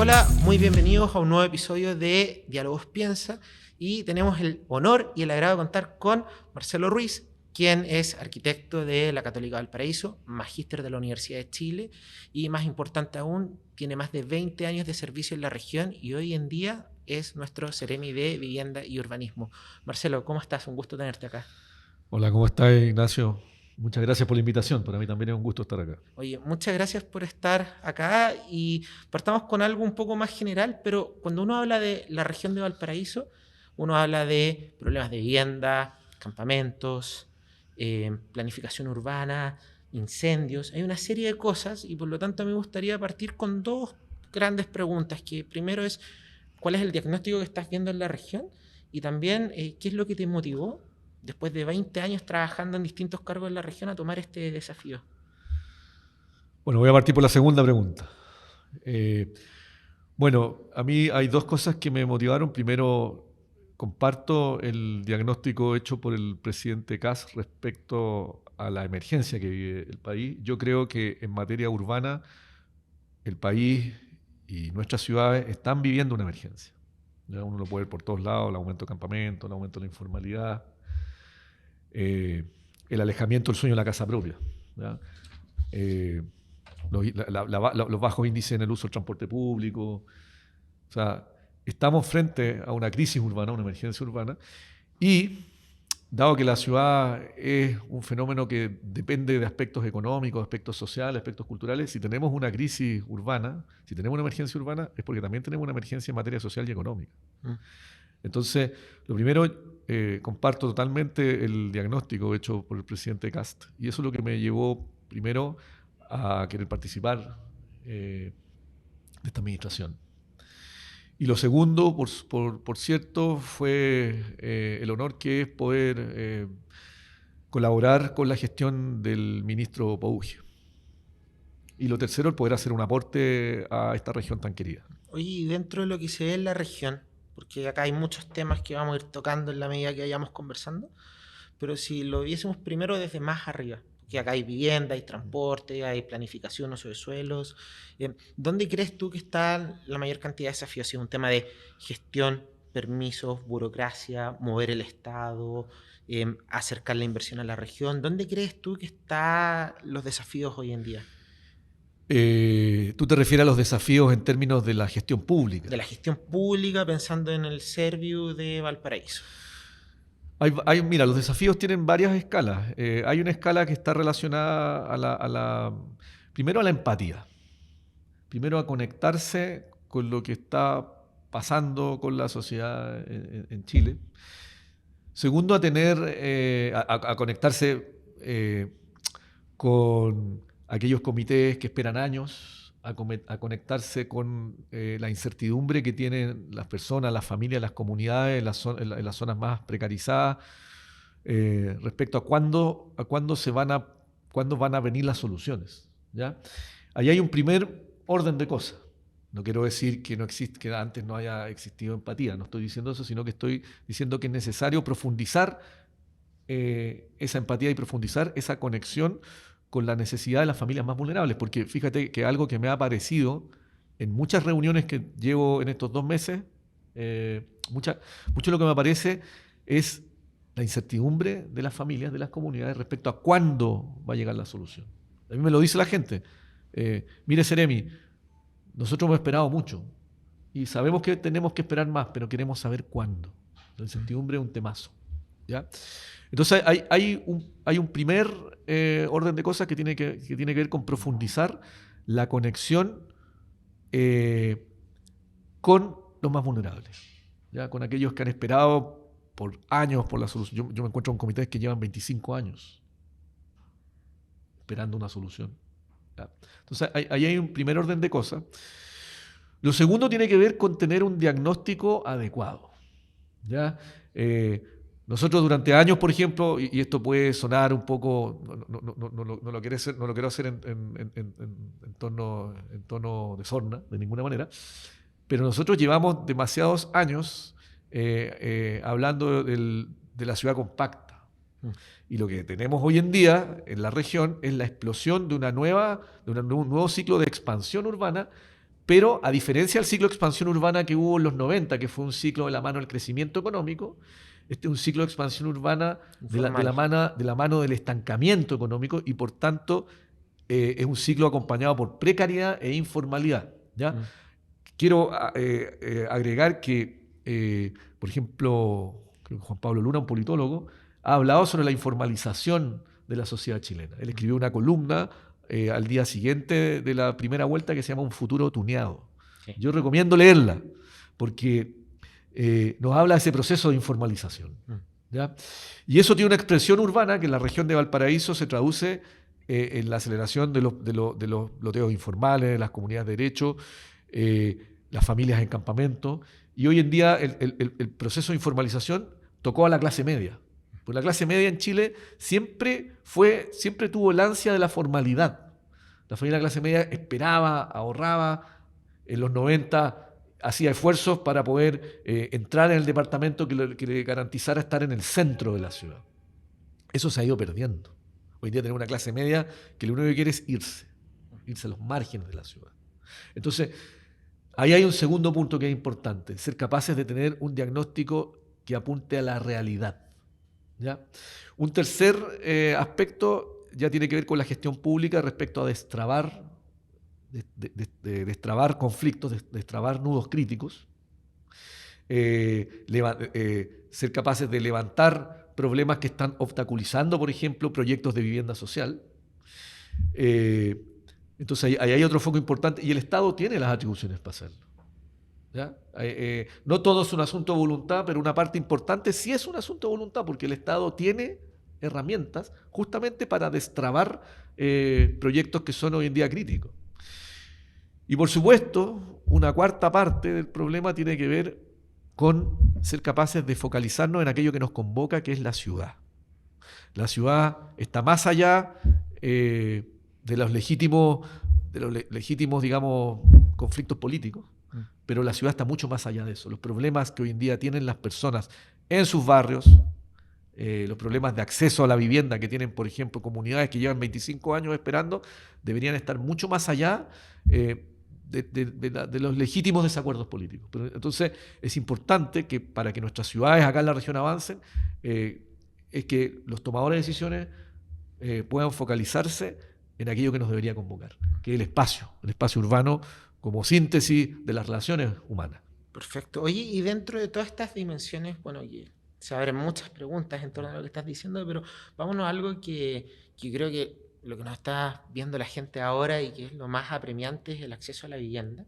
Hola, muy bienvenidos a un nuevo episodio de Diálogos Piensa y tenemos el honor y el agrado de contar con Marcelo Ruiz, quien es arquitecto de la Católica Valparaíso, magíster de la Universidad de Chile y, más importante aún, tiene más de 20 años de servicio en la región y hoy en día es nuestro Seremi de Vivienda y Urbanismo. Marcelo, ¿cómo estás? Un gusto tenerte acá. Hola, ¿cómo estás, Ignacio? Muchas gracias por la invitación. Para mí también es un gusto estar acá. Oye, muchas gracias por estar acá y partamos con algo un poco más general, pero cuando uno habla de la región de Valparaíso, uno habla de problemas de vivienda, campamentos, planificación urbana, incendios, hay una serie de cosas y por lo tanto me gustaría partir con dos grandes preguntas, que primero es, ¿cuál es el diagnóstico que estás viendo en la región? Y también, ¿qué es lo que te motivó después de 20 años trabajando en distintos cargos en la región a tomar este desafío? Bueno, voy a partir por la segunda pregunta. Eh, bueno, a mí hay dos cosas que me motivaron. Primero, comparto el diagnóstico hecho por el presidente Kast respecto a la emergencia que vive el país. Yo creo que en materia urbana el país y nuestras ciudades están viviendo una emergencia. Ya uno lo puede ver por todos lados: el aumento de campamentos, el aumento de la informalidad, eh, el alejamiento del sueño de la casa propia. ¿Ya? Eh, los bajos índices en el uso del transporte público. O sea, estamos frente a una crisis urbana, una emergencia urbana, y dado que la ciudad es un fenómeno que depende de aspectos económicos, aspectos sociales, aspectos culturales, si tenemos una crisis urbana, si tenemos una emergencia urbana, es porque también tenemos una emergencia en materia social y económica. Entonces, lo primero, comparto totalmente el diagnóstico hecho por el presidente Kast, y eso es lo que me llevó primero a querer participar de esta administración. Y lo segundo, por cierto, fue el honor que es poder colaborar con la gestión del ministro Pouge. Y lo tercero, el poder hacer un aporte a esta región tan querida. Oye, y dentro de lo que se ve en la región, porque acá hay muchos temas que vamos a ir tocando en la medida que vayamos conversando, pero si lo viésemos primero desde más arriba, que acá hay vivienda, hay transporte, hay planificación, uso de suelos, ¿dónde crees tú que está la mayor cantidad de desafíos? Si es un tema de gestión, permisos, burocracia, mover el Estado, acercar la inversión a la región, ¿dónde crees tú que están los desafíos hoy en día? ¿Tú te refieres a los desafíos en términos de la gestión pública? De la gestión pública, pensando en el Serviu de Valparaíso. Mira, los desafíos tienen varias escalas. Hay una escala que está relacionada primero a la empatía, primero a conectarse con lo que está pasando con la sociedad en Chile. Segundo, a conectarse con aquellos comités que esperan años, a conectarse con la incertidumbre que tienen las personas, las familias, las comunidades en las zonas más precarizadas, respecto a cuándo van a venir las soluciones. ¿Ya? Ahí hay un primer orden de cosas. No quiero decir que que antes no haya existido empatía, no estoy diciendo eso, sino que estoy diciendo que es necesario profundizar esa empatía y profundizar esa conexión con la necesidad de las familias más vulnerables, porque fíjate que algo que me ha aparecido en muchas reuniones que llevo en estos 2 meses, mucho de lo que me aparece es la incertidumbre de las familias, de las comunidades respecto a cuándo va a llegar la solución. A mí me lo dice la gente. Mire, Seremi, nosotros hemos esperado mucho y sabemos que tenemos que esperar más, pero queremos saber cuándo. La incertidumbre es un temazo. ¿Ya? Entonces hay un primer orden de cosas que tiene que ver con profundizar la conexión con los más vulnerables, ¿ya? Con aquellos que han esperado por años por la solución. Yo me encuentro con comités que llevan 25 años esperando una solución. ¿Ya? Entonces ahí hay un primer orden de cosas. Lo segundo tiene que ver con tener un diagnóstico adecuado. ¿Ya? Nosotros durante años, por ejemplo, y esto puede sonar un poco, no lo quiero hacer en tono de sorna, de ninguna manera, pero nosotros llevamos demasiados años hablando de la ciudad compacta. Y lo que tenemos hoy en día en la región es la explosión de un nuevo ciclo de expansión urbana, Pero a diferencia del ciclo de expansión urbana que hubo en los 90, que fue un ciclo de la mano del crecimiento económico, este es un ciclo de expansión urbana de la mano del estancamiento económico y por tanto es un ciclo acompañado por precariedad e informalidad, ¿ya? Quiero agregar que, por ejemplo, creo que Juan Pablo Luna, un politólogo, ha hablado sobre la informalización de la sociedad chilena. Él escribió una columna al día siguiente de la primera vuelta que se llama Un futuro tuneado. Sí. Yo recomiendo leerla porque nos habla de ese proceso de informalización, ¿ya? Y eso tiene una expresión urbana que en la región de Valparaíso se traduce en la aceleración de los loteos informales, las comunidades de derecho, las familias en campamento. Y hoy en día el proceso de informalización tocó a la clase media. Pues la clase media en Chile siempre tuvo el ansia de la formalidad. La familia de la clase media esperaba, ahorraba, en los 90 hacía esfuerzos para poder entrar en el departamento que le garantizara estar en el centro de la ciudad. Eso se ha ido perdiendo. Hoy en día tenemos una clase media que lo único que quiere es irse a los márgenes de la ciudad. Entonces, ahí hay un segundo punto que es importante, ser capaces de tener un diagnóstico que apunte a la realidad, ¿ya? Un tercer aspecto ya tiene que ver con la gestión pública respecto a destrabar conflictos, destrabar nudos críticos, ser capaces de levantar problemas que están obstaculizando, por ejemplo, proyectos de vivienda social. Entonces ahí hay otro foco importante y el Estado tiene las atribuciones para hacerlo, ¿ya? No todo es un asunto de voluntad, pero una parte importante sí es un asunto de voluntad porque el Estado tiene herramientas justamente para destrabar proyectos que son hoy en día críticos. Y por supuesto, una cuarta parte del problema tiene que ver con ser capaces de focalizarnos en aquello que nos convoca, que es la ciudad. La ciudad está más allá de los legítimos, digamos, conflictos políticos, pero la ciudad está mucho más allá de eso. Los problemas que hoy en día tienen las personas en sus barrios, los problemas de acceso a la vivienda que tienen, por ejemplo, comunidades que llevan 25 años esperando, deberían estar mucho más allá de los legítimos desacuerdos políticos. Pero, entonces, es importante que para que nuestras ciudades acá en la región avancen, es que los tomadores de decisiones puedan focalizarse en aquello que nos debería convocar, que es el espacio urbano como síntesis de las relaciones humanas. Perfecto. Oye, y dentro de todas estas dimensiones, bueno, se abren muchas preguntas en torno a lo que estás diciendo, pero vámonos a algo que creo que lo que nos está viendo la gente ahora y que es lo más apremiante es el acceso a la vivienda.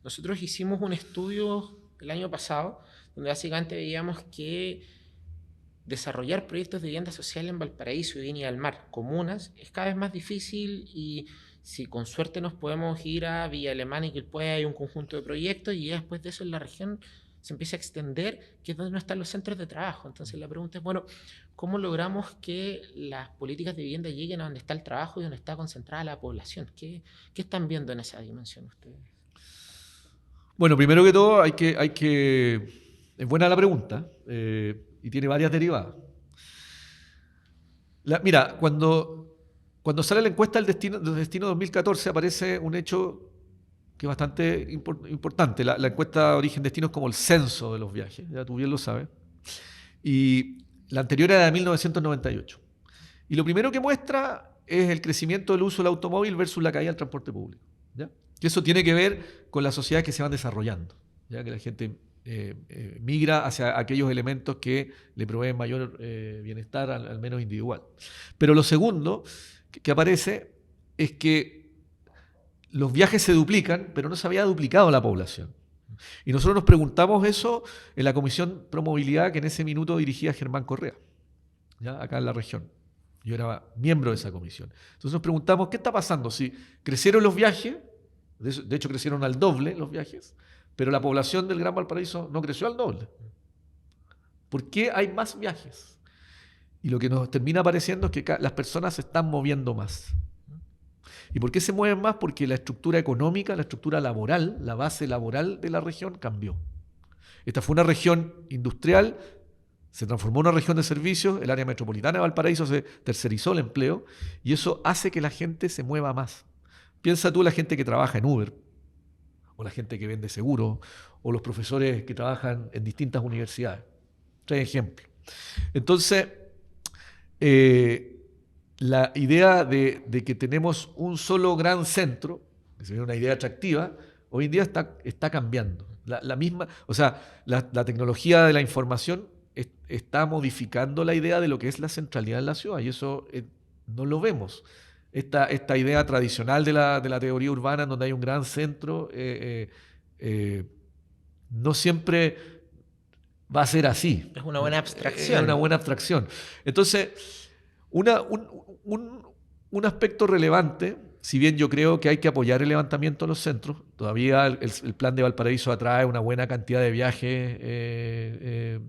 Nosotros hicimos un estudio el año pasado donde básicamente veíamos que desarrollar proyectos de vivienda social en Valparaíso y Viña del Mar, comunas, es cada vez más difícil y si con suerte nos podemos ir a Villa Alemana y Quilpué hay un conjunto de proyectos y ya después de eso en la región se empieza a extender, que es donde no están los centros de trabajo. Entonces la pregunta es, bueno, ¿cómo logramos que las políticas de vivienda lleguen a donde está el trabajo y donde está concentrada la población? ¿Qué están viendo en esa dimensión ustedes? Bueno, primero que todo es buena la pregunta y tiene varias derivadas. Mira, cuando sale la encuesta del destino 2014 aparece un hecho que es bastante importante. La encuesta de origen-destino es como el censo de los viajes, ya tú bien lo sabes. Y la anterior era de 1998. Y lo primero que muestra es el crecimiento del uso del automóvil versus la caída del transporte público, ¿ya? Y eso tiene que ver con las sociedades que se van desarrollando, ¿ya? Que la gente migra hacia aquellos elementos que le proveen mayor bienestar, al menos individual. Pero lo segundo que aparece es que los viajes se duplican, pero no se había duplicado la población. Y nosotros nos preguntamos eso en la Comisión Pro Movilidad que en ese minuto dirigía Germán Correa, ¿ya? Acá en la región. Yo era miembro de esa comisión. Entonces nos preguntamos, ¿qué está pasando? Si crecieron los viajes, de hecho crecieron al doble los viajes, pero la población del Gran Valparaíso no creció al doble. ¿Por qué hay más viajes? Y lo que nos termina apareciendo es que las personas se están moviendo más. ¿Y por qué se mueven más? Porque la estructura económica, la estructura laboral, la base laboral de la región cambió. Esta fue una región industrial, se transformó en una región de servicios, el área metropolitana de Valparaíso se tercerizó el empleo y eso hace que la gente se mueva más. Piensa tú la gente que trabaja en Uber, o la gente que vende seguros, o los profesores que trabajan en distintas universidades. 3 ejemplos. Entonces, la idea de que tenemos un solo gran centro, que sería una idea atractiva, hoy en día está cambiando. La tecnología de la información está modificando la idea de lo que es la centralidad en la ciudad, y eso no lo vemos. Esta idea tradicional de la teoría urbana, en donde hay un gran centro, no siempre va a ser así. Es una buena abstracción. Es una buena abstracción. Entonces, un aspecto relevante, si bien yo creo que hay que apoyar el levantamiento de los centros, todavía el plan de Valparaíso atrae una buena cantidad de viajes que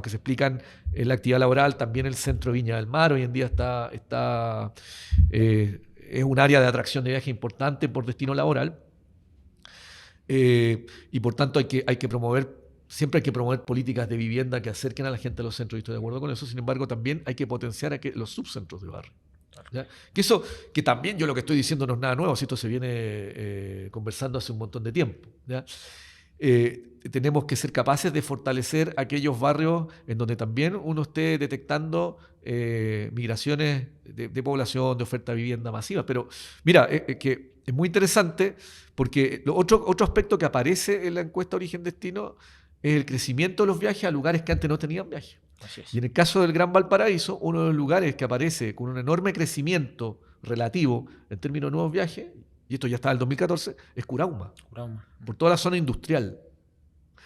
se explican en la actividad laboral. También el centro de Viña del Mar hoy en día es un área de atracción de viaje importante por destino laboral, y por tanto siempre hay que promover políticas de vivienda que acerquen a la gente a los centros, y estoy de acuerdo con eso. Sin embargo, también hay que potenciar los subcentros de barrio. ¿Ya? Que también yo lo que estoy diciendo no es nada nuevo, si esto se viene conversando hace un montón de tiempo. ¿Ya? Tenemos que ser capaces de fortalecer aquellos barrios en donde también uno esté detectando migraciones de población, de oferta de vivienda masiva. Pero mira, que es muy interesante, porque otro aspecto que aparece en la encuesta Origen-Destino es el crecimiento de los viajes a lugares que antes no tenían viajes. Y en el caso del Gran Valparaíso, uno de los lugares que aparece con un enorme crecimiento relativo en términos de nuevos viajes, y esto ya está en el 2014, es Curauma. Por toda la zona industrial.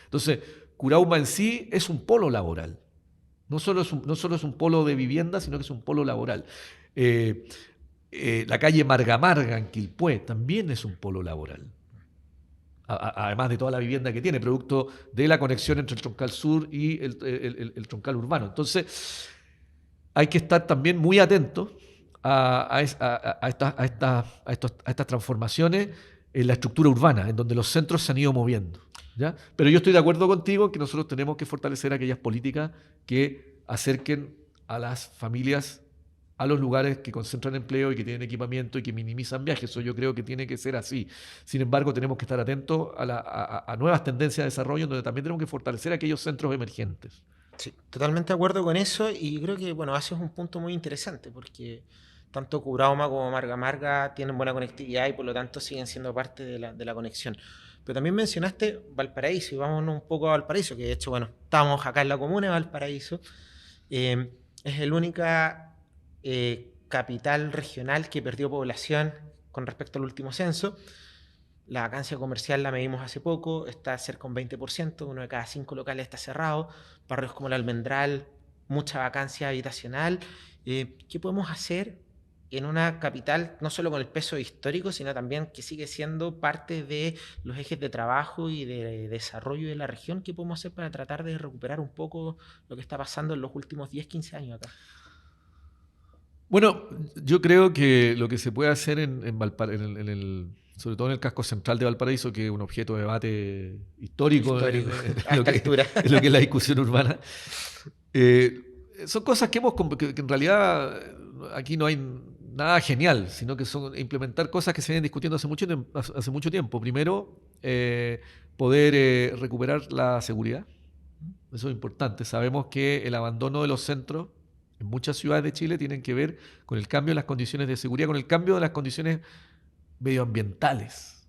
Entonces, Curauma en sí es un polo laboral. No solo es un polo de vivienda, sino que es un polo laboral. La calle Marga Marga en Quilpué también es un polo laboral. Además de toda la vivienda que tiene, producto de la conexión entre el troncal sur y el troncal urbano. Entonces, hay que estar también muy atentos a estas transformaciones en la estructura urbana, en donde los centros se han ido moviendo. ¿Ya? Pero yo estoy de acuerdo contigo en que nosotros tenemos que fortalecer aquellas políticas que acerquen a las familias a los lugares que concentran empleo y que tienen equipamiento y que minimizan viajes. Eso yo creo que tiene que ser así. Sin embargo, tenemos que estar atentos a nuevas tendencias de desarrollo, donde también tenemos que fortalecer aquellos centros emergentes. Sí, totalmente de acuerdo con eso, y creo que, bueno, haces un punto muy interesante, porque tanto Curauma como Marga Marga tienen buena conectividad y por lo tanto siguen siendo parte de la conexión. Pero también mencionaste Valparaíso, y vámonos un poco a Valparaíso, que de hecho, bueno, estamos acá en la comuna de Valparaíso. Es el única capital regional que perdió población con respecto al último censo. La vacancia comercial la medimos hace poco, está cerca de un 20%, 1 de cada 5 locales está cerrado. Barrios como el Almendral, mucha vacancia habitacional. ¿Qué podemos hacer en una capital, no solo con el peso histórico, sino también que sigue siendo parte de los ejes de trabajo y de desarrollo de la región? ¿Qué podemos hacer para tratar de recuperar un poco lo que está pasando en los últimos 10, 15 años acá? Bueno, yo creo que lo que se puede hacer sobre todo en el casco central de Valparaíso, que es un objeto de debate histórico, a esta altura, en lo que es la discusión urbana, son cosas que en realidad aquí no hay nada genial, sino que son implementar cosas que se vienen discutiendo hace mucho tiempo. Primero, poder recuperar la seguridad. Eso es importante. Sabemos que el abandono de los centros en muchas ciudades de Chile tienen que ver con el cambio de las condiciones de seguridad, con el cambio de las condiciones medioambientales,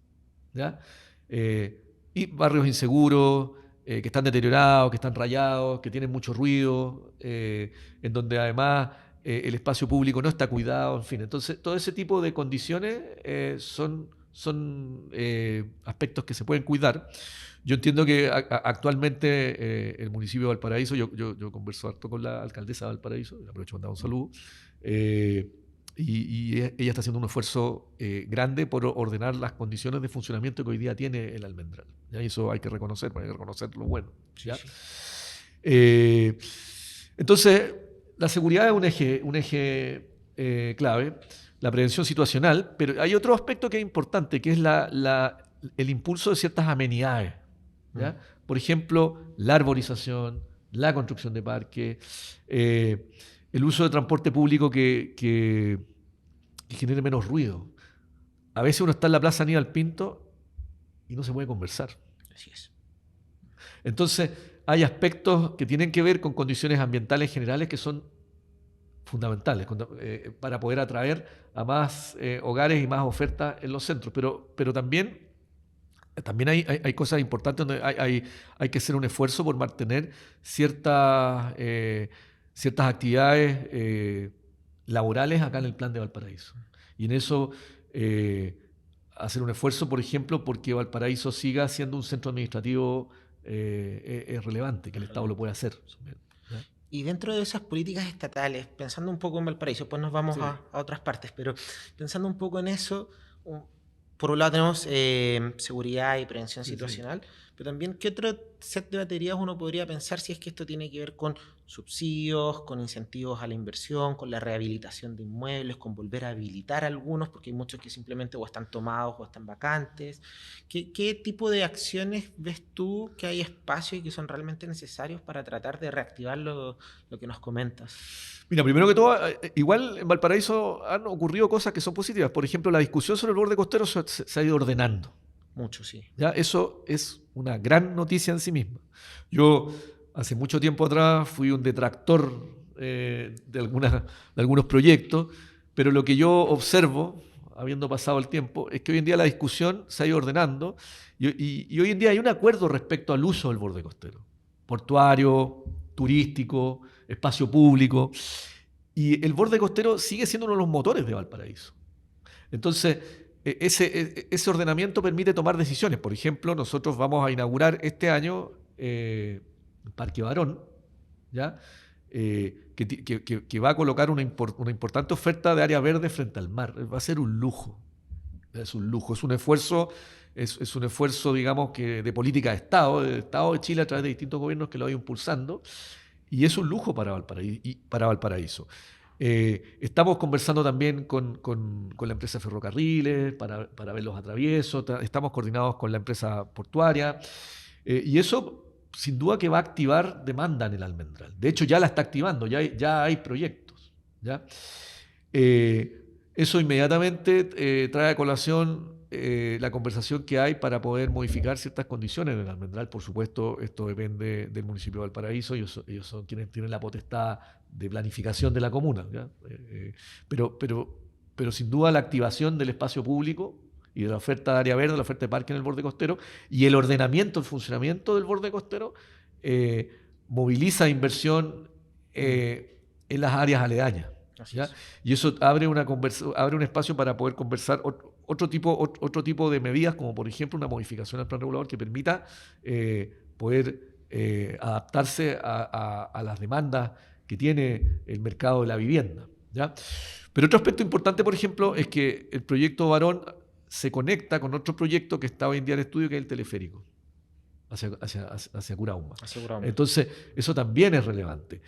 ¿ya? Y barrios inseguros, que están deteriorados, que están rayados, que tienen mucho ruido, en donde además el espacio público no está cuidado, en fin. Entonces, todo ese tipo de condiciones son aspectos que se pueden cuidar. Yo entiendo que actualmente el municipio de Valparaíso, yo converso harto con la alcaldesa de Valparaíso, le aprovecho para mandar un saludo, y ella está haciendo un esfuerzo grande por ordenar las condiciones de funcionamiento que hoy día tiene el Almendral, ¿ya? Y eso hay que reconocer lo bueno, ¿ya? Sí. Entonces, la seguridad es un eje clave, la prevención situacional, pero hay otro aspecto que es importante, que es el impulso de ciertas amenidades, ¿ya? Por ejemplo, la arborización, la construcción de parques, el uso de transporte público que genere menos ruido. A veces uno está en la Plaza Aníbal Pinto y no se puede conversar. Así es. Entonces, hay aspectos que tienen que ver con condiciones ambientales generales que son fundamentales para poder atraer a más hogares y más ofertas en los centros. Pero también hay cosas importantes donde hay que hacer un esfuerzo por mantener ciertas actividades laborales acá en el Plan de Valparaíso. Y en eso hacer un esfuerzo, por ejemplo, porque Valparaíso siga siendo un centro administrativo es relevante, que el Estado lo pueda hacer. ¿Ya? Y dentro de esas políticas estatales, pensando un poco en Valparaíso, pues nos vamos Sí. a otras partes, pero pensando un poco en eso, por un lado tenemos seguridad y prevención situacional, pero también qué otro set de baterías uno podría pensar si es que esto tiene que ver con subsidios, con incentivos a la inversión, con la rehabilitación de inmuebles, con volver a habilitar algunos, porque hay muchos que simplemente o están tomados o están vacantes. ¿Qué tipo de acciones ves tú que hay espacio y que son realmente necesarios para tratar de reactivar lo que nos comentas? Mira, primero que todo, igual en Valparaíso han ocurrido cosas que son positivas. Por ejemplo, la discusión sobre el borde costero se ha ido ordenando. Mucho, sí. ¿Ya? Eso es una gran noticia en sí misma. Yo hace mucho tiempo atrás fui un detractor de algunos proyectos, pero lo que yo observo, habiendo pasado el tiempo, es que hoy en día la discusión se ha ido ordenando y hoy en día hay un acuerdo respecto al uso del borde costero, portuario, turístico, espacio público, y el borde costero sigue siendo uno de los motores de Valparaíso. Entonces, ese ordenamiento permite tomar decisiones. Por ejemplo, nosotros vamos a inaugurar este año Parque Barón, ¿ya? Que va a colocar una importante oferta de área verde frente al mar. Va a ser un lujo. Es un lujo. Es un esfuerzo, digamos, de política de Estado, del Estado de Chile a través de distintos gobiernos que lo van impulsando. Y es un lujo para Valparaíso. Estamos conversando también con la empresa Ferrocarriles para ver los atraviesos, estamos coordinados con la empresa portuaria, y eso sin duda que va a activar demanda en el Almendral. De hecho ya la está activando, ya hay proyectos, ¿ya? Eso inmediatamente trae a colación la conversación que hay para poder modificar ciertas condiciones en el Almendral. Por supuesto, esto depende del municipio de Valparaíso, ellos son quienes tienen la potestad de planificación de la comuna, ¿ya? Pero sin duda la activación del espacio público y de la oferta de área verde, la oferta de parque en el borde costero y el ordenamiento, el funcionamiento del borde costero moviliza inversión en las áreas aledañas. ¿Ya? Y eso abre un espacio para poder conversar otro tipo de medidas, como por ejemplo una modificación al plan regulador que permita poder adaptarse a las demandas que tiene el mercado de la vivienda, ¿ya? Pero otro aspecto importante, por ejemplo, es que el proyecto Barón se conecta con otro proyecto que está hoy en día en estudio, que es el teleférico hacia Curauma. Entonces, eso también es relevante.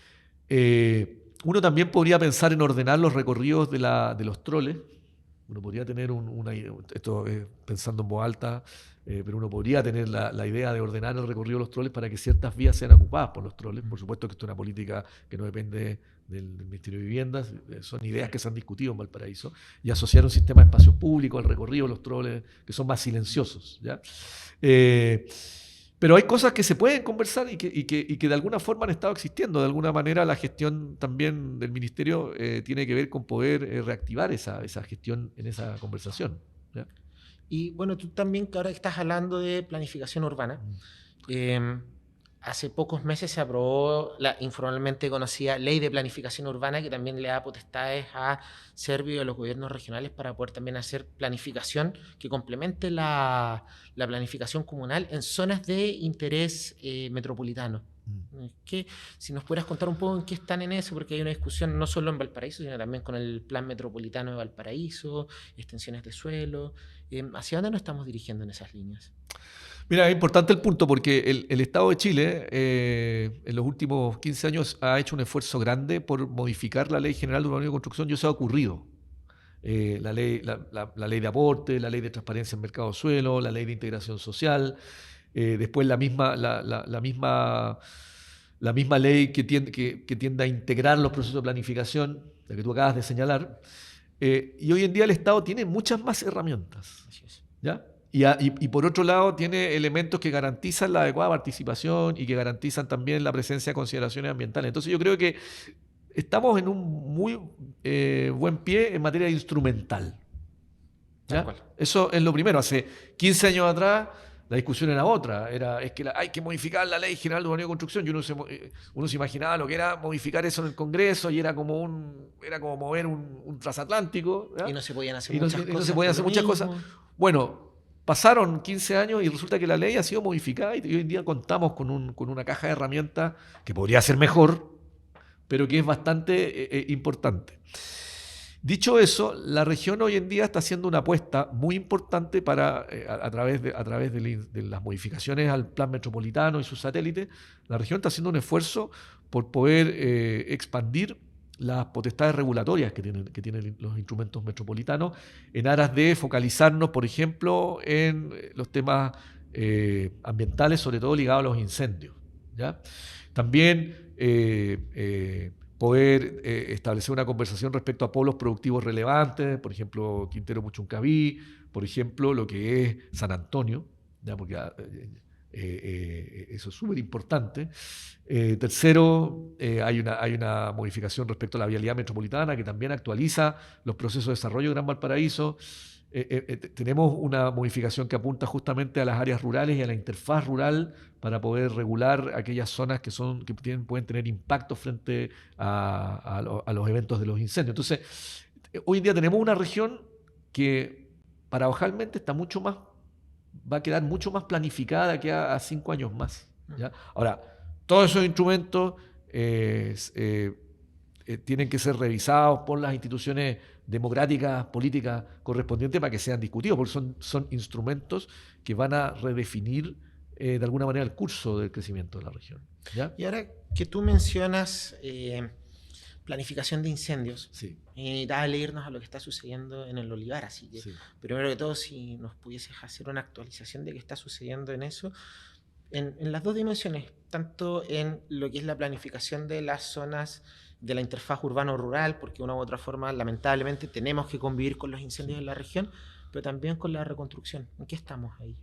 Uno también podría pensar en ordenar los recorridos de los troles. Uno podría tener esto pensando en voz alta, pero uno podría tener la idea de ordenar el recorrido de los troles para que ciertas vías sean ocupadas por los troles. Por supuesto que esto es una política que no depende del Ministerio de Viviendas, son ideas que se han discutido en Valparaíso, y asociar un sistema de espacios públicos al recorrido de los troles que son más silenciosos, ¿ya? Pero hay cosas que se pueden conversar y que de alguna forma han estado existiendo. De alguna manera la gestión también del ministerio tiene que ver con poder reactivar esa gestión en esa conversación, ¿ya? Y bueno, tú también, que ahora estás hablando de planificación urbana, hace pocos meses se aprobó la informalmente conocida Ley de Planificación Urbana, que también le da potestades a Servio y a los gobiernos regionales para poder también hacer planificación que complemente la planificación comunal en zonas de interés metropolitano. Que si nos pudieras contar un poco en qué están en eso, porque hay una discusión no solo en Valparaíso, sino también con el Plan Metropolitano de Valparaíso, extensiones de suelo. ¿Hacia dónde nos estamos dirigiendo en esas líneas? Mira, es importante el punto porque el Estado de Chile en los últimos 15 años ha hecho un esfuerzo grande por modificar la Ley General de Urbanismo y Construcción, y eso ha ocurrido. La ley de aporte, la ley de transparencia en mercado de suelo, la ley de integración social, después la misma ley que tiende a integrar los procesos de planificación, la que tú acabas de señalar, y hoy en día el Estado tiene muchas más herramientas, ¿ya? Y por otro lado tiene elementos que garantizan la adecuada participación y que garantizan también la presencia de consideraciones ambientales. Entonces yo creo que estamos en un muy buen pie en materia instrumental. ¿Ya? Eso es lo primero. Hace 15 años atrás la discusión era otra. Es que hay que modificar la Ley General de Urbanismo y Construcción, y uno se imaginaba lo que era modificar eso en el Congreso, y era como mover un transatlántico. ¿Ya? Y no se podían hacer muchas cosas. Bueno, pasaron 15 años y resulta que la ley ha sido modificada, y hoy en día contamos con una caja de herramientas que podría ser mejor, pero que es bastante importante. Dicho eso, la región hoy en día está haciendo una apuesta muy importante para, a través de las modificaciones al plan metropolitano y sus satélites, la región está haciendo un esfuerzo por poder expandir las potestades regulatorias que tienen los instrumentos metropolitanos, en aras de focalizarnos, por ejemplo, en los temas ambientales, sobre todo ligados a los incendios, ¿ya? También poder establecer una conversación respecto a polos productivos relevantes, por ejemplo, Quintero Puchuncaví, por ejemplo, lo que es San Antonio, ¿ya? Porque eso es súper importante. Tercero, hay una modificación respecto a la vialidad metropolitana que también actualiza los procesos de desarrollo de Gran Valparaíso. Tenemos una modificación que apunta justamente a las áreas rurales y a la interfaz rural para poder regular aquellas zonas que pueden tener impacto frente a los eventos de los incendios. Entonces, hoy en día tenemos una región que paradojalmente va a quedar mucho más planificada de aquí a 5 años más, ¿ya? Ahora, todos esos instrumentos tienen que ser revisados por las instituciones democráticas, políticas correspondientes para que sean discutidos, porque son instrumentos que van a redefinir de alguna manera el curso del crecimiento de la región, ¿ya? Y ahora que tú mencionas planificación de incendios, sí, dale irnos a lo que está sucediendo en el Olivar, así que sí. primero que todo, si nos pudieses hacer una actualización de qué está sucediendo en eso, en las dos dimensiones, tanto en lo que es la planificación de las zonas de la interfaz urbano-rural, porque de una u otra forma, lamentablemente, tenemos que convivir con los incendios en la región, pero también con la reconstrucción. ¿En qué estamos ahí?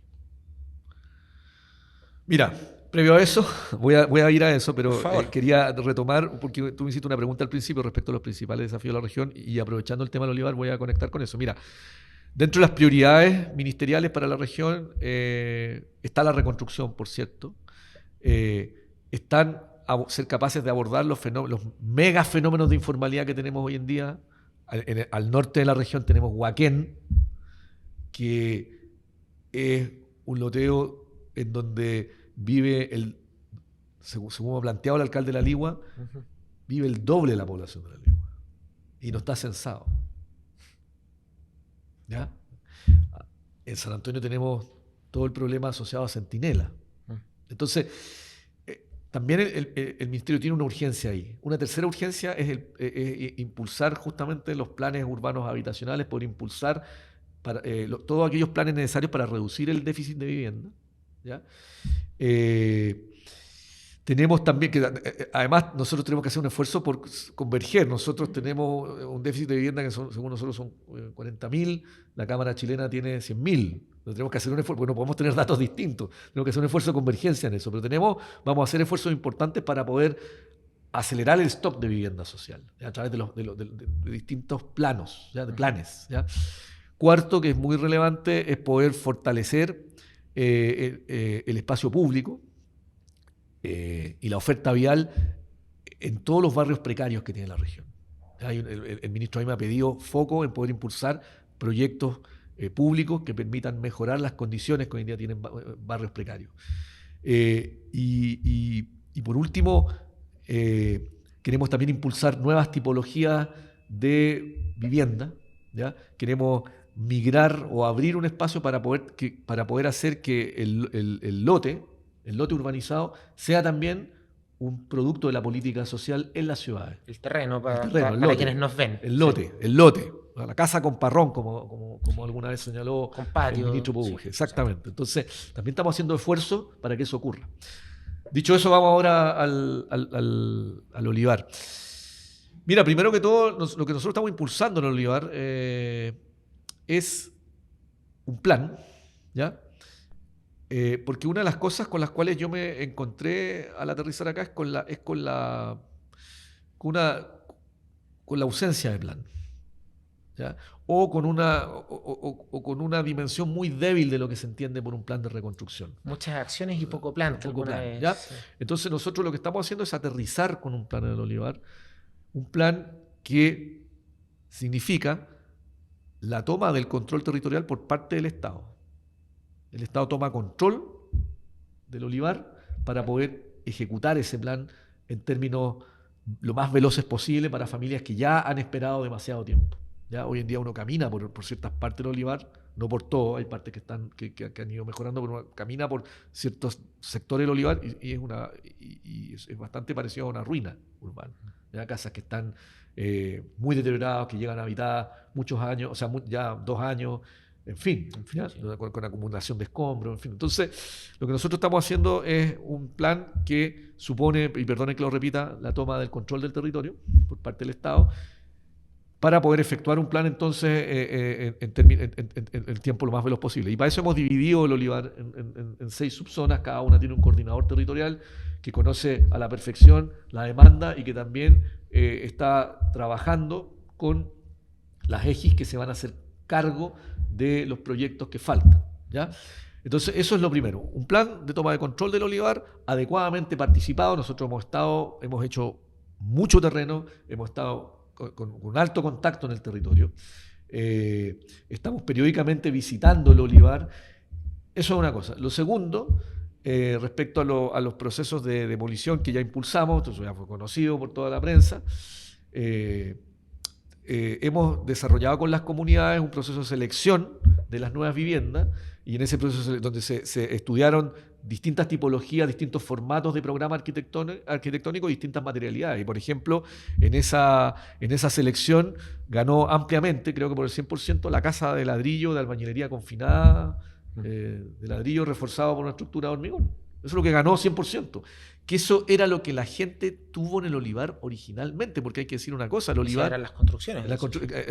Mira, previo a eso, voy a ir a eso, pero quería retomar, porque tú me hiciste una pregunta al principio respecto a los principales desafíos de la región, y aprovechando el tema del olivar voy a conectar con eso. Mira, dentro de las prioridades ministeriales para la región está la reconstrucción, por cierto. Están a ser capaces de abordar los mega fenómenos de informalidad que tenemos hoy en día. Al norte de la región tenemos Huaquén, que es un loteo en donde vive, según ha planteado el alcalde de La Ligua, vive el doble de la población de La Ligua y no está censado, ¿ya? En San Antonio tenemos todo el problema asociado a Centinela. Entonces, también el ministerio tiene una urgencia ahí. Una tercera urgencia es impulsar justamente los planes urbanos habitacionales, por impulsar todos aquellos planes necesarios para reducir el déficit de vivienda, ¿ya? Tenemos también que, además, nosotros tenemos que hacer un esfuerzo por converger. Nosotros tenemos un déficit de vivienda que según nosotros son 40.000, la Cámara chilena tiene 100.000. Tenemos que hacer un esfuerzo, porque no podemos tener datos distintos. Tenemos que hacer un esfuerzo de convergencia en eso, pero vamos a hacer esfuerzos importantes para poder acelerar el stock de vivienda social, ¿ya? A través de distintos planos, ¿ya? De planes, ¿ya? Cuarto, que es muy relevante, es poder fortalecer el espacio público y la oferta vial en todos los barrios precarios que tiene la región. El ministro ahí me ha pedido foco en poder impulsar proyectos públicos que permitan mejorar las condiciones que hoy en día tienen barrios precarios. Y por último, queremos también impulsar nuevas tipologías de vivienda, ¿ya? Queremos migrar o abrir un espacio para poder hacer que el lote urbanizado sea también un producto de la política social en las ciudades. El terreno, para quienes nos ven. El lote. La casa con parrón, como alguna vez señaló con patio, el ministro Pobuje. Sí, exactamente. Entonces, también estamos haciendo esfuerzos para que eso ocurra. Dicho eso, vamos ahora al olivar. Mira, primero que todo, lo que nosotros estamos impulsando en el olivar es un plan ¿ya? Porque una de las cosas con las cuales yo me encontré al aterrizar acá es con la ausencia de plan, ¿ya? O con una dimensión muy débil de lo que se entiende por un plan de reconstrucción. Muchas acciones y poco plan, que Poco alguna plan, vez... ¿ya? Sí. Entonces nosotros lo que estamos haciendo es aterrizar con un plan en el Olivar, un plan que significa la toma del control territorial por parte del Estado. El Estado toma control del Olivar para poder ejecutar ese plan en términos lo más veloces posible para familias que ya han esperado demasiado tiempo. ¿Ya? Hoy en día uno camina por ciertas partes del Olivar, no por todo, hay partes que han ido mejorando, pero uno camina por ciertos sectores del Olivar y es bastante parecido a una ruina urbana. ¿Ya? Casas que están muy deterioradas, que llegan habitadas muchos años, o sea, ya 2 años, en fin, Sí. con acumulación de escombros, en fin. Entonces, lo que nosotros estamos haciendo es un plan que supone, y perdonen que lo repita, la toma del control del territorio por parte del Estado, para poder efectuar un plan entonces en el tiempo lo más veloz posible. Y para eso hemos dividido el Olivar en 6 subzonas, cada una tiene un coordinador territorial que conoce a la perfección la demanda y que también está trabajando con las EGIs que se van a hacer cargo de los proyectos que faltan, ¿ya? Entonces, eso es lo primero. Un plan de toma de control del Olivar adecuadamente participado. Nosotros hemos hecho mucho terreno, hemos estado con alto contacto en el territorio. Estamos periódicamente visitando el Olivar. Eso es una cosa. Lo segundo, respecto a los procesos de demolición que ya impulsamos, esto ya fue conocido por toda la prensa, hemos desarrollado con las comunidades un proceso de selección de las nuevas viviendas y en ese proceso donde se estudiaron distintas tipologías, distintos formatos de programa arquitectónico y distintas materialidades. Y por ejemplo, en esa selección ganó ampliamente, creo que por el 100%, la casa de ladrillo de albañilería confinada, de ladrillo reforzado por una estructura de hormigón. Eso es lo que ganó 100%. Que eso era lo que la gente tuvo en el Olivar originalmente, porque hay que decir una cosa, el Olivar... eran las construcciones.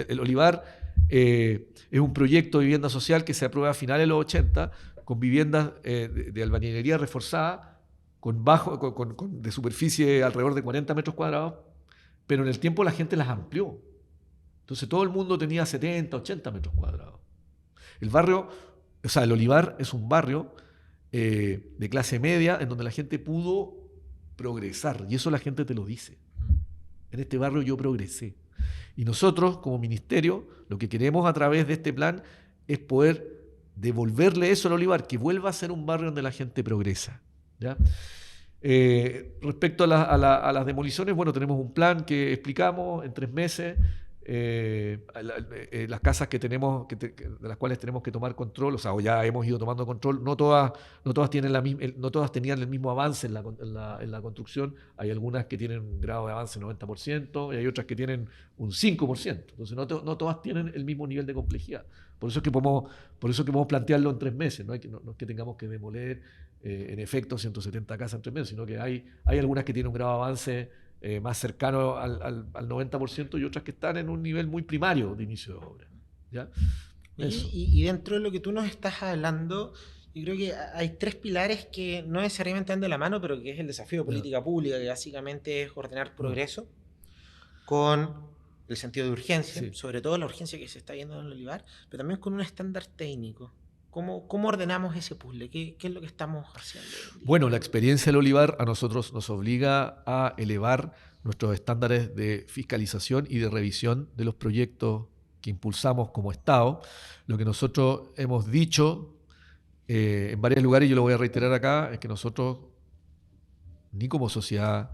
El Olivar es un proyecto de vivienda social que se aprueba a finales de los 80, con viviendas de albañilería reforzada, de superficie alrededor de 40 metros cuadrados, pero en el tiempo la gente las amplió. Entonces todo el mundo tenía 70, 80 metros cuadrados. El Olivar es un barrio de clase media en donde la gente pudo progresar, y eso la gente te lo dice. En este barrio yo progresé. Y nosotros, como ministerio, lo que queremos a través de este plan es poder devolverle eso al Olivar, que vuelva a ser un barrio donde la gente progresa, ¿ya? Respecto a las demoliciones, bueno, tenemos un plan que explicamos en 3 meses. Las casas que tenemos, de las cuales tenemos que tomar control, o ya hemos ido tomando control, no todas tenían el mismo avance en la construcción. Hay algunas que tienen un grado de avance 90% y hay otras que tienen un 5%. Entonces no todas tienen el mismo nivel de complejidad. Por eso es que podemos plantearlo en 3 meses. No es que tengamos que demoler en efecto 170 casas en 3 meses, sino que hay algunas que tienen un grado de avance más cercano al 90% y otras que están en un nivel muy primario de inicio de obra, ¿ya? Y dentro de lo que tú nos estás hablando, yo creo que hay 3 pilares que no necesariamente van de la mano, pero que es el desafío de política pública, que básicamente es ordenar progreso con el sentido de urgencia, Sí. sobre todo la urgencia que se está viendo en el Olivar, pero también con un estándar técnico. ¿Cómo ordenamos ese puzzle? ¿Qué es lo que estamos haciendo? Bueno, la experiencia del Olivar a nosotros nos obliga a elevar nuestros estándares de fiscalización y de revisión de los proyectos que impulsamos como Estado. Lo que nosotros hemos dicho en varios lugares, y yo lo voy a reiterar acá, es que nosotros, ni como sociedad,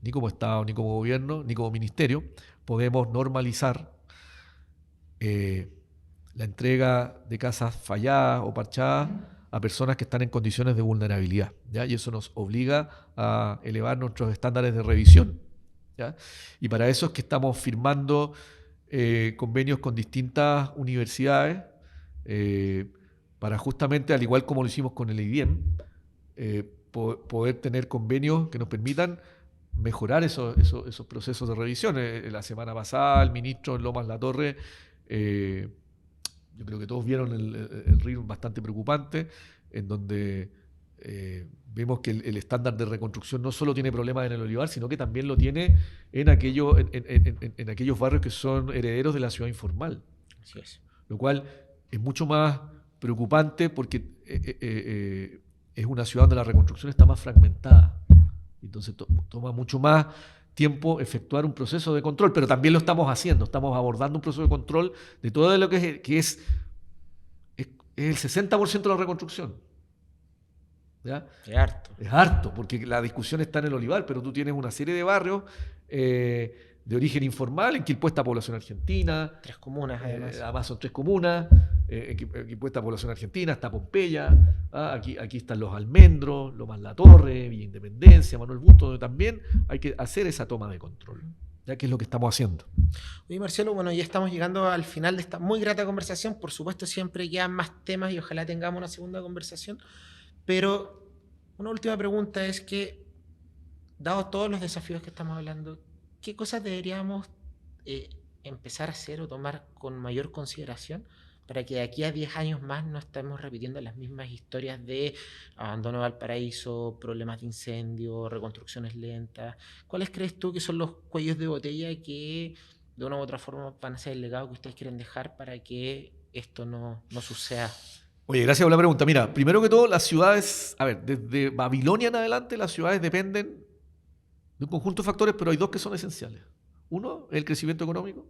ni como Estado, ni como gobierno, ni como ministerio, podemos normalizar la entrega de casas falladas o parchadas a personas que están en condiciones de vulnerabilidad, ¿ya? Y eso nos obliga a elevar nuestros estándares de revisión, ¿ya? Y para eso es que estamos firmando convenios con distintas universidades para justamente, al igual como lo hicimos con el IDIEM, poder tener convenios que nos permitan mejorar esos procesos de revisión. La semana pasada el ministro Lomas Latorre yo creo que todos vieron el RIR bastante preocupante, en donde vemos que el estándar de reconstrucción no solo tiene problemas en el Olivar, sino que también lo tiene en aquellos barrios que son herederos de la ciudad informal. Así es. Lo cual es mucho más preocupante porque es una ciudad donde la reconstrucción está más fragmentada. Entonces toma mucho más tiempo efectuar un proceso de control, pero también lo estamos haciendo, estamos abordando un proceso de control de todo lo que es el 60% de la reconstrucción. ¿Ya? Es harto. Es harto, porque la discusión está en el Olivar, pero tú tienes una serie de barrios de origen informal, en Quilpué población argentina. 3 comunas, además. Además son 3 comunas. En Quilpué población argentina, está Pompeya. Aquí están Los Almendros, Lomas La Torre, Villa Independencia, Manuel Busto, donde también hay que hacer esa toma de control, ya que es lo que estamos haciendo. Oye, Marcelo, bueno, ya estamos llegando al final de esta muy grata conversación. Por supuesto, siempre quedan más temas y ojalá tengamos una segunda conversación. Pero una última pregunta es que, dados todos los desafíos que estamos hablando, ¿qué cosas deberíamos empezar a hacer o tomar con mayor consideración para que de aquí a 10 años más no estemos repitiendo las mismas historias de abandono de Valparaíso, problemas de incendio, reconstrucciones lentas? ¿Cuáles crees tú que son los cuellos de botella que de una u otra forma van a ser el legado que ustedes quieren dejar para que esto no suceda? Oye, gracias por la pregunta. Mira, primero que todo, las ciudades, desde Babilonia en adelante, las ciudades dependen de un conjunto de factores, pero hay 2 que son esenciales. Uno es el crecimiento económico.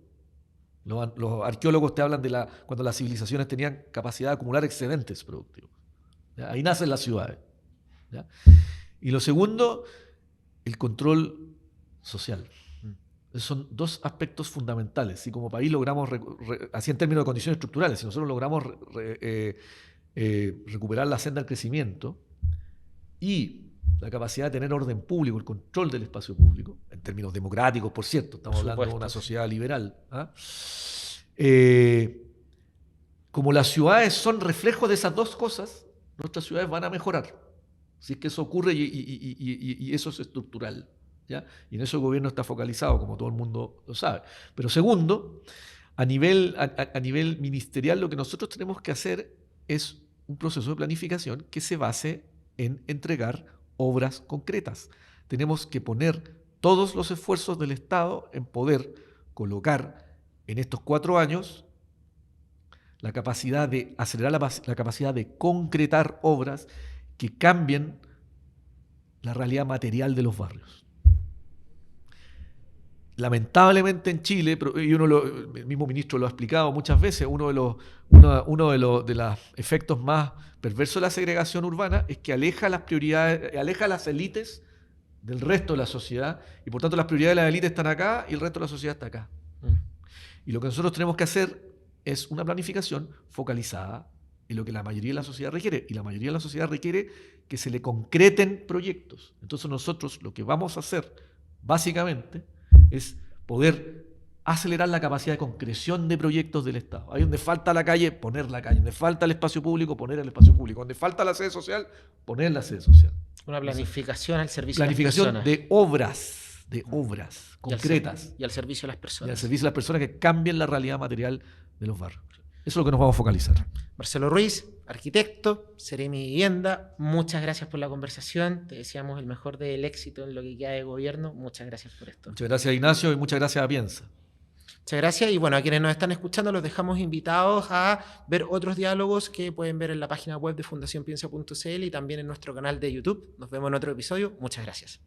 Los arqueólogos te hablan de cuando las civilizaciones tenían capacidad de acumular excedentes productivos. ¿Ya? Ahí nacen las ciudades. ¿Ya? Y lo segundo, el control social. Esos son 2 aspectos fundamentales. Si como país logramos, así en términos de condiciones estructurales, si nosotros logramos recuperar la senda del crecimiento y la capacidad de tener orden público, el control del espacio público, en términos democráticos, por cierto, estamos hablando de una sociedad liberal. Como las ciudades son reflejos de esas 2 cosas, nuestras ciudades van a mejorar. Si es que eso ocurre y eso es estructural. ¿Ya? Y en eso el gobierno está focalizado, como todo el mundo lo sabe. Pero segundo, a nivel ministerial, lo que nosotros tenemos que hacer es un proceso de planificación que se base en entregar obras concretas. Tenemos que poner todos los esfuerzos del Estado en poder colocar en estos 4 años la capacidad de acelerar la capacidad de concretar obras que cambien la realidad material de los barrios. Lamentablemente en Chile, y el mismo ministro lo ha explicado muchas veces, uno de los efectos más perversos de la segregación urbana es que aleja las prioridades, aleja a las élites del resto de la sociedad, y por tanto las prioridades de las élites están acá y el resto de la sociedad está acá. Y lo que nosotros tenemos que hacer es una planificación focalizada en lo que la mayoría de la sociedad requiere, y la mayoría de la sociedad requiere que se le concreten proyectos. Entonces nosotros lo que vamos a hacer, básicamente, es poder acelerar la capacidad de concreción de proyectos del Estado. Ahí donde falta la calle, poner la calle. Donde falta el espacio público, poner el espacio público. Donde falta la sede social, poner la sede social. Una planificación al servicio de las personas. Planificación de obras concretas. Y al servicio de las personas. Y al servicio de las personas que cambien la realidad material de los barrios. Eso es lo que nos vamos a focalizar. Marcelo Ruiz, arquitecto, Seremi Vivienda, muchas gracias por la conversación. Te deseamos el mejor del éxito en lo que queda de gobierno. Muchas gracias por esto. Muchas gracias, Ignacio, y muchas gracias a Piensa. Muchas gracias, y bueno, a quienes nos están escuchando los dejamos invitados a ver otros diálogos que pueden ver en la página web de fundacionpiensa.cl y también en nuestro canal de YouTube. Nos vemos en otro episodio. Muchas gracias.